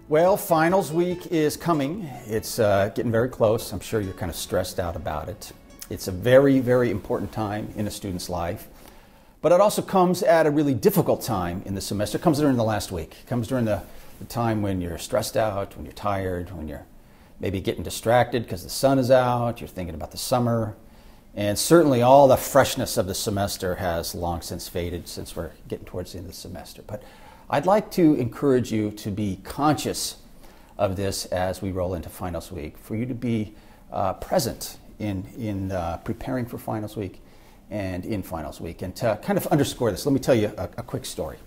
Well, finals week is coming. It's getting very close. I'm sure you're kind of stressed out about it. It's a very, very important time in a student's life. But it also comes at a really difficult time in the semester. It comes during the last week. It comes during the time when you're stressed out, when you're tired, when you're maybe getting distracted because the sun is out, you're thinking about the summer. And certainly all the freshness of the semester has long since faded since we're getting towards the end of the semester. But I'd like to encourage you to be conscious of this as we roll into finals week, for you to be present in preparing for finals week and in finals week. And to kind of underscore this, let me tell you a quick story.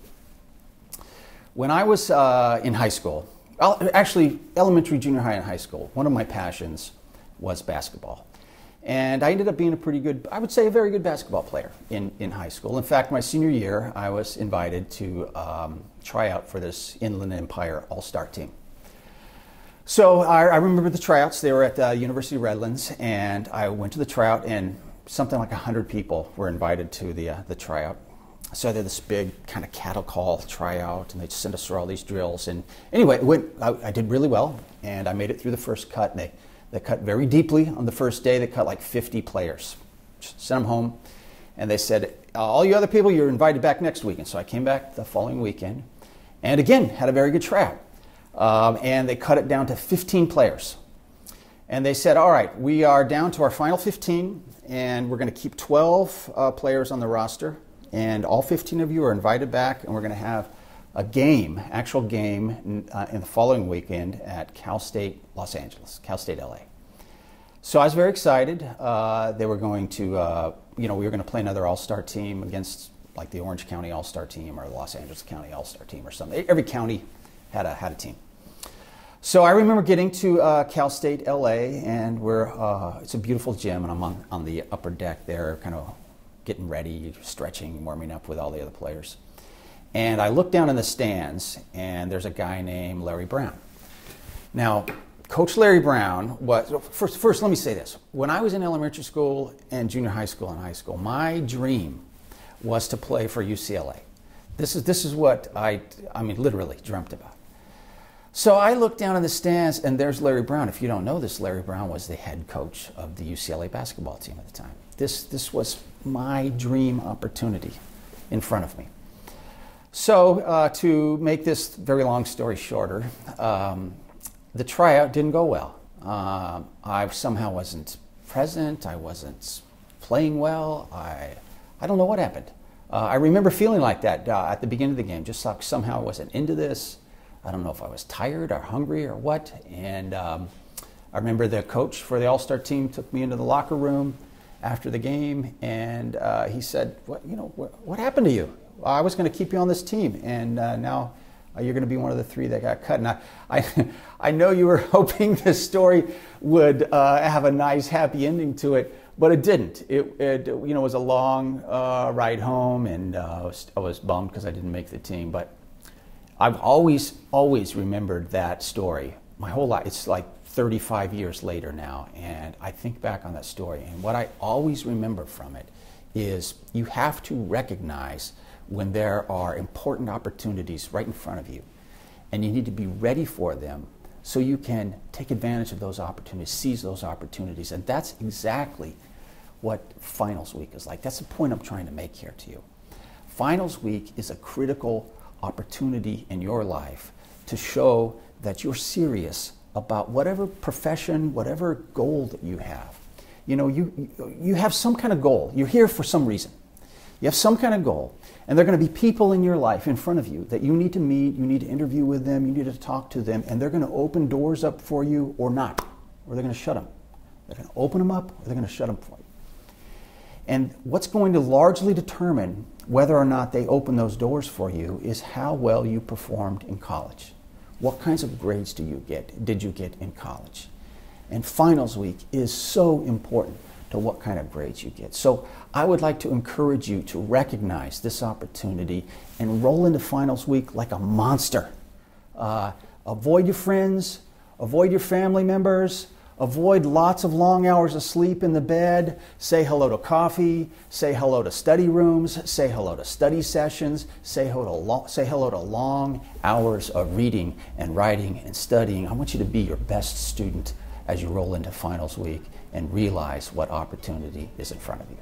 When I was in high school, actually elementary, junior high, and high school, one of my passions was basketball. And I ended up being a pretty good, I would say a very good basketball player in high school. In fact, my senior year, I was invited to try out for this Inland Empire All-Star team. So I remember the tryouts. They were at the University of Redlands, and I went to the tryout, and something like 100 people were invited to the tryout. So they had this big kind of cattle call tryout, and they sent us through all these drills. And anyway, I did really well, and I made it through the first cut. And they cut very deeply on the first day. They cut like 50 players. Sent them home, and they said, all you other people, you're invited back next week. And so I came back the following weekend, and again, had a very good tryout. And they cut it down to 15 players. And they said, all right, we are down to our final 15, and we're going to keep 12 players on the roster, and all 15 of you are invited back, and we're going to have a game, actual game, in the following weekend at Cal State Los Angeles, Cal State LA. So I was very excited. They were going to, we were going to play another all-star team against like the Orange County all-star team or the Los Angeles County all-star team or something. Every county had a team. So I remember getting to Cal State LA, and it's a beautiful gym, and I'm on the upper deck there, kind of getting ready, stretching, warming up with all the other players. And I look down in the stands, and there's a guy named Larry Brown. Now, Coach Larry Brown was, first let me say this. When I was in elementary school and junior high school and high school, my dream was to play for UCLA. This is what I literally dreamt about. So I look down in the stands, and there's Larry Brown. If you don't know this, Larry Brown was the head coach of the UCLA basketball team at the time. This was my dream opportunity in front of me. So to make this very long story shorter, the tryout didn't go well. I somehow wasn't present. I wasn't playing well. I don't know what happened. I remember feeling like that at the beginning of the game, just like somehow I wasn't into this. I don't know if I was tired or hungry or what. And I remember the coach for the All-Star team took me into the locker room after the game, and he said, what happened to you? I was going to keep you on this team, and now you're going to be one of the 3 that got cut. And I know you were hoping this story would have a nice, happy ending to it, but it didn't. It was a long ride home, and I was bummed because I didn't make the team. But I've always remembered that story my whole life. It's like 35 years later now, and I think back on that story, and what I always remember from it is you have to recognize when there are important opportunities right in front of you, and you need to be ready for them so you can take advantage of those opportunities, seize those opportunities. And that's exactly what finals week is like. That's the point I'm trying to make here to you. Finals week is a critical opportunity in your life to show that you're serious about whatever profession, whatever goal that you have. You have some kind of goal. You're here for some reason. You have some kind of goal, and there are going to be people in your life in front of you that you need to meet, you need to interview with them, you need to talk to them, and they're going to open doors up for you or not, or they're going to shut them. They're going to open them up, or they're going to shut them for you. And what's going to largely determine whether or not they open those doors for you is how well you performed in college. What kinds of grades did you get in college? And finals week is so important to what kind of grades you get. So I would like to encourage you to recognize this opportunity and roll into finals week like a monster. Avoid your friends, avoid your family members, Avoid lots of long hours of sleep in the bed. Say hello to coffee. Say hello to study rooms. Say hello to study sessions. Say hello to long hours of reading and writing and studying. I want you to be your best student as you roll into finals week and realize what opportunity is in front of you.